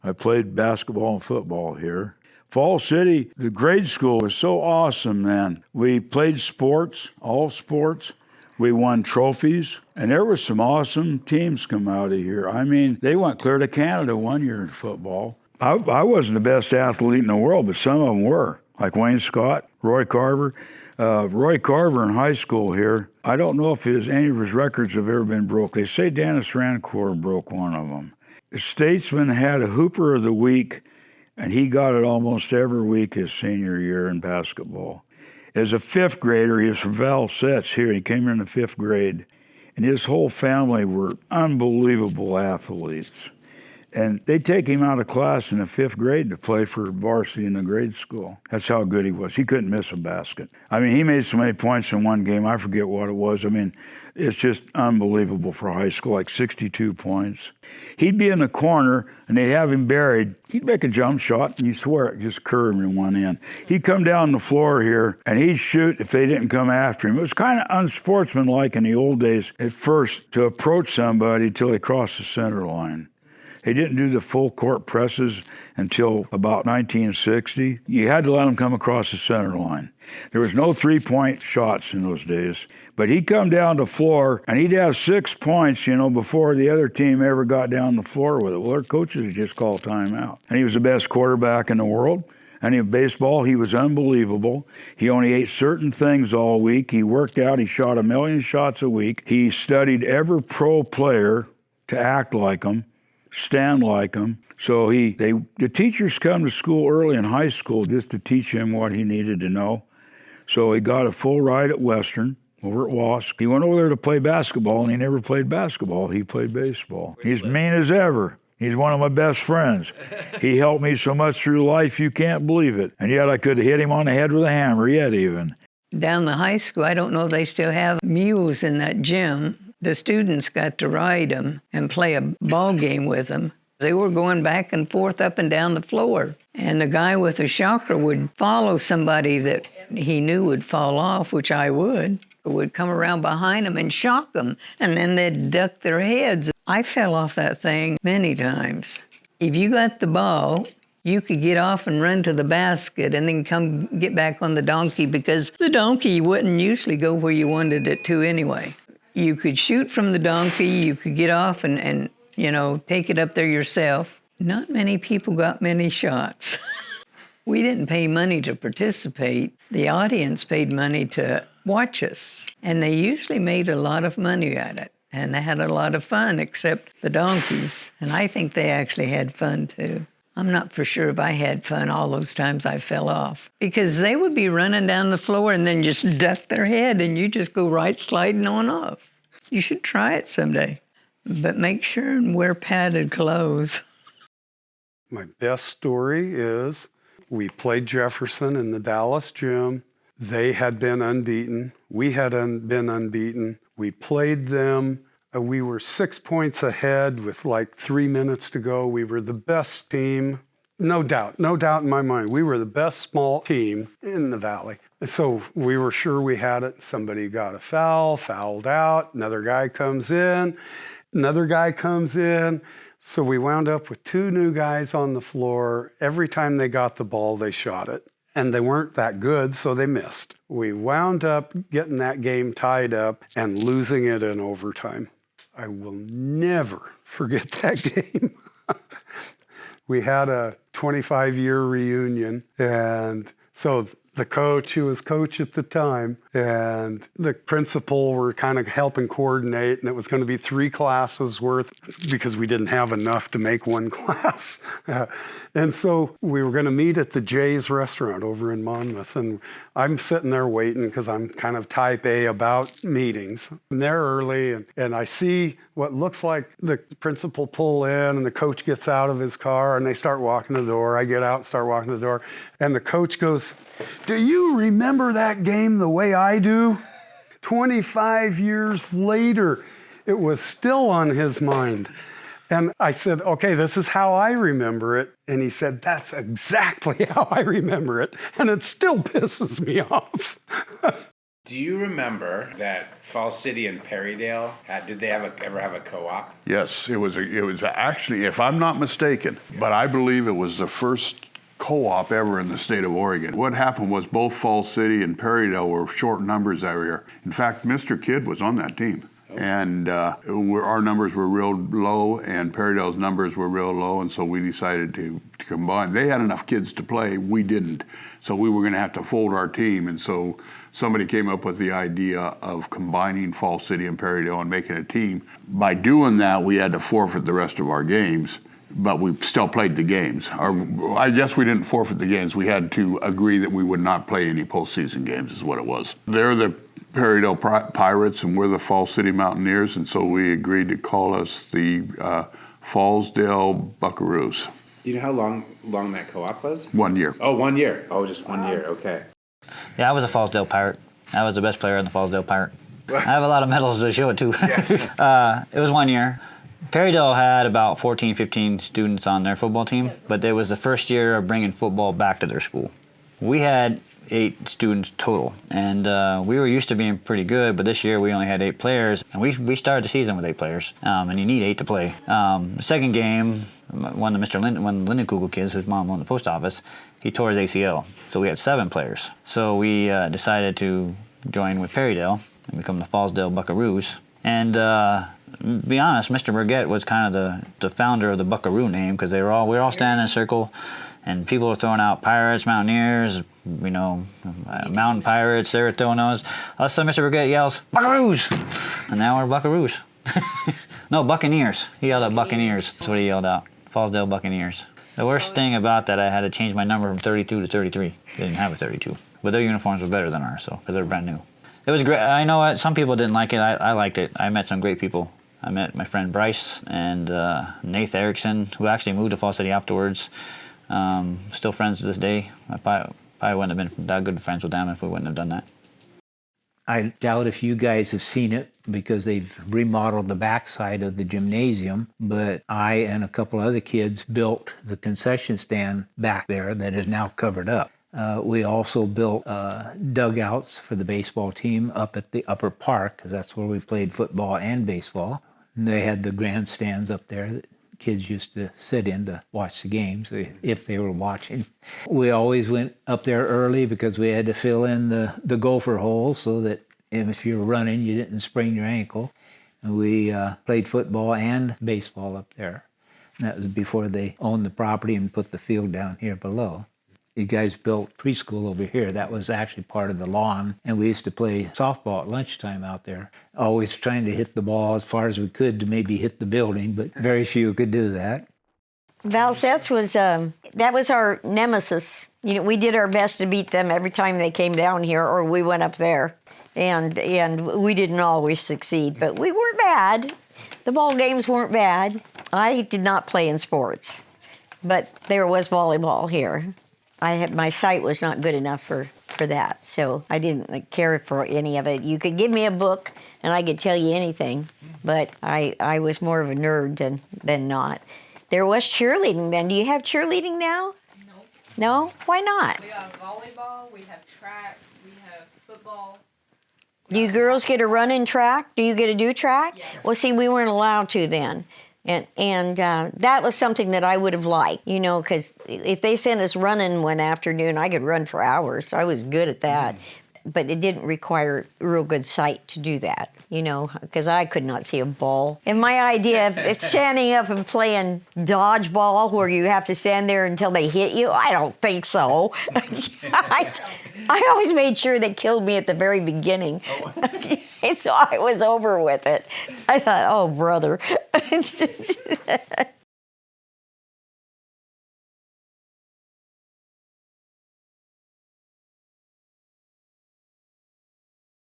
I played basketball and football here. Falls City, the grade school was so awesome, man. We played sports, all sports. We won trophies, and there were some awesome teams come out of here. I mean, they went clear to Canada one year in football. I wasn't the best athlete in the world, but some of them were, like Wayne Scott, Roy Carver. Roy Carver in high school here, I don't know if any of his records have ever been broke. They say Dennis Rancourt broke one of them. The Statesman had a Hooper of the Week, and he got it almost every week his senior year in basketball. As a fifth grader, he was from Valsets here. He came here in the fifth grade, and his whole family were unbelievable athletes. And they'd take him out of class in the fifth grade to play for varsity in the grade school. That's how good he was. He couldn't miss a basket. I mean, he made so many points in one game, I forget what it was. I mean, it's just unbelievable for high school, like 62 points. He'd be in the corner, and they'd have him buried. He'd make a jump shot, and you swear it just curved in one end. He'd come down the floor here, and he'd shoot if they didn't come after him. It was kind of unsportsmanlike in the old days at first to approach somebody till they crossed the center line. They didn't do the full court presses until about 1960. You had to let them come across the center line. There was no three-point shots in those days. But he'd come down the floor, and he'd have 6 points, before the other team ever got down the floor with it. Well, their coaches would just call timeout. And he was the best quarterback in the world. And in baseball, he was unbelievable. He only ate certain things all week. He worked out. He shot 1 million shots a week. He studied every pro player to act like them, stand like him. So the teachers come to school early in high school just to teach him what he needed to know. So he got a full ride at Western over at Wasp. He went over there to play basketball, and he never played basketball. He played baseball. He's mean as ever. He's one of my best friends. He helped me so much through life, you can't believe it. And yet I could have hit him on the head with a hammer yet even. Down the high school, I don't know if they still have mules in that gym. The students got to ride them and play a ball game with them. They were going back and forth up and down the floor. And the guy with a shocker would follow somebody that he knew would fall off, which I would come around behind them and shock them, and then they'd duck their heads. I fell off that thing many times. If you got the ball, you could get off and run to the basket and then come get back on the donkey, because the donkey wouldn't usually go where you wanted it to anyway. You could shoot from the donkey, you could get off and take it up there yourself. Not many people got many shots. We didn't pay money to participate. The audience paid money to watch us. And they usually made a lot of money at it. And they had a lot of fun, except the donkeys. And I think they actually had fun too. I'm not for sure if I had fun all those times I fell off, because they would be running down the floor and then just duck their head and you just go right sliding on off. You should try it someday, but make sure and wear padded clothes. My best story is we played Jefferson in the Dallas gym. They had been unbeaten. We had been unbeaten. We played them. We were 6 points ahead with like 3 minutes to go. We were the best team. No doubt in my mind. We were the best small team in the Valley. So we were sure we had it. Somebody got a fouled out. Another guy comes in. So we wound up with 2 new guys on the floor. Every time they got the ball, they shot it. And they weren't that good, so they missed. We wound up getting that game tied up and losing it in overtime. I will never forget that game. We had a 25-year reunion, and so the coach, who was coach at the time, and the principal were kind of helping coordinate, and it was going to be 3 classes worth because we didn't have enough to make one class. And so we were going to meet at the Jay's restaurant over in Monmouth, and I'm sitting there waiting because I'm kind of type A about meetings. I'm there early, and I see what looks like the principal pull in, and the coach gets out of his car, and they start walking to the door. I get out and start walking to the door, and the coach goes, "Do you remember that game the way I do?" 25 years later, it was still on his mind. And I said, "Okay, this is how I remember it." And he said, "That's exactly how I remember it. And it still pisses me off." Do you remember that Falls City and Perrydale did they ever have a co-op? Yes, it was actually, if I'm not mistaken, but I believe it was the first co-op ever in the state of Oregon. What happened was both Falls City and Perrydale were short numbers that year. In fact, Mr. Kidd was on that team. And our numbers were real low, and Perrydale's numbers were real low, and so we decided to combine. They had enough kids to play, we didn't. So we were going to have to fold our team, and so somebody came up with the idea of combining Falls City and Perrydale and making a team. By doing that, we had to forfeit the rest of our games, but we still played the games. I guess we didn't forfeit the games. We had to agree that we would not play any postseason games, is what it was. They're the Perrydale Pirates, and we're the Falls City Mountaineers, and so we agreed to call us the Fallsdale Buckaroos. Do you know how long that co-op was? 1 year. Oh, 1 year. Oh, just 1 year. Okay. Yeah, I was a Fallsdale Pirate. I was the best player in the Fallsdale Pirate. I have a lot of medals to show it too. It was 1 year. Perrydale had about 14, 15 students on their football team, but it was the first year of bringing football back to their school. We had 8 students total, and we were used to being pretty good, but this year we only had 8 players, and we started the season with 8 players, and you need 8 to play. The second game, one of Mr. Lindenkugel kids, whose mom owned the post office, he tore his ACL, so we had 7 players. So we decided to join with Perrydale and become the Fallsdale Buckaroos, and be honest, Mr. Burgett was kind of the founder of the Buckaroo name, because we were all standing in a circle, and people were throwing out Pirates, Mountaineers, Mountain Pirates. They were throwing those. All of a sudden, Mr. Burgett yells, Buckaroos! And now we're Buckaroos. No, Buccaneers. He yelled out Buccaneers. That's what he yelled out. Fallsdale Buccaneers. The worst thing about that, I had to change my number from 32 to 33. They didn't have a 32. But their uniforms were better than ours, because they're brand new. It was great. I know some people didn't like it. I liked it. I met some great people. I met my friend Bryce and Nath Erickson, who actually moved to Falls City afterwards. Still friends to this day. I probably wouldn't have been that good friends with them if we wouldn't have done that. I doubt if you guys have seen it because they've remodeled the backside of the gymnasium, but I and a couple other kids built the concession stand back there that is now covered up. We also built dugouts for the baseball team up at the upper park, because that's where we played football and baseball. And they had the grandstands up there that kids used to sit in to watch the games if they were watching. We always went up there early because we had to fill in the gopher holes so that if you were running, you didn't sprain your ankle. And we played football and baseball up there. And that was before they owned the property and put the field down here below. You guys built preschool over here. That was actually part of the lawn. And we used to play softball at lunchtime out there, always trying to hit the ball as far as we could to maybe hit the building, but very few could do that. Valsette's was, that was our nemesis. We did our best to beat them every time they came down here or we went up there. And we didn't always succeed, but we weren't bad. The ball games weren't bad. I did not play in sports, but there was volleyball here. My sight was not good enough for that, so I didn't care for any of it. You could give me a book and I could tell you anything, but I was more of a nerd than not. There was cheerleading then. Do you have cheerleading now? No. No? Why not? We have volleyball, we have track, we have football. Do you girls get to run in track? Do you get to do track? Yes. Well, see, we weren't allowed to then. And that was something that I would have liked, because if they sent us running one afternoon, I could run for hours. I was good at that. But it didn't require real good sight to do that, because I could not see a ball. And my idea of standing up and playing dodgeball where you have to stand there until they hit you, I don't think so. I always made sure they killed me at the very beginning. So I was over with it. I thought, oh, brother.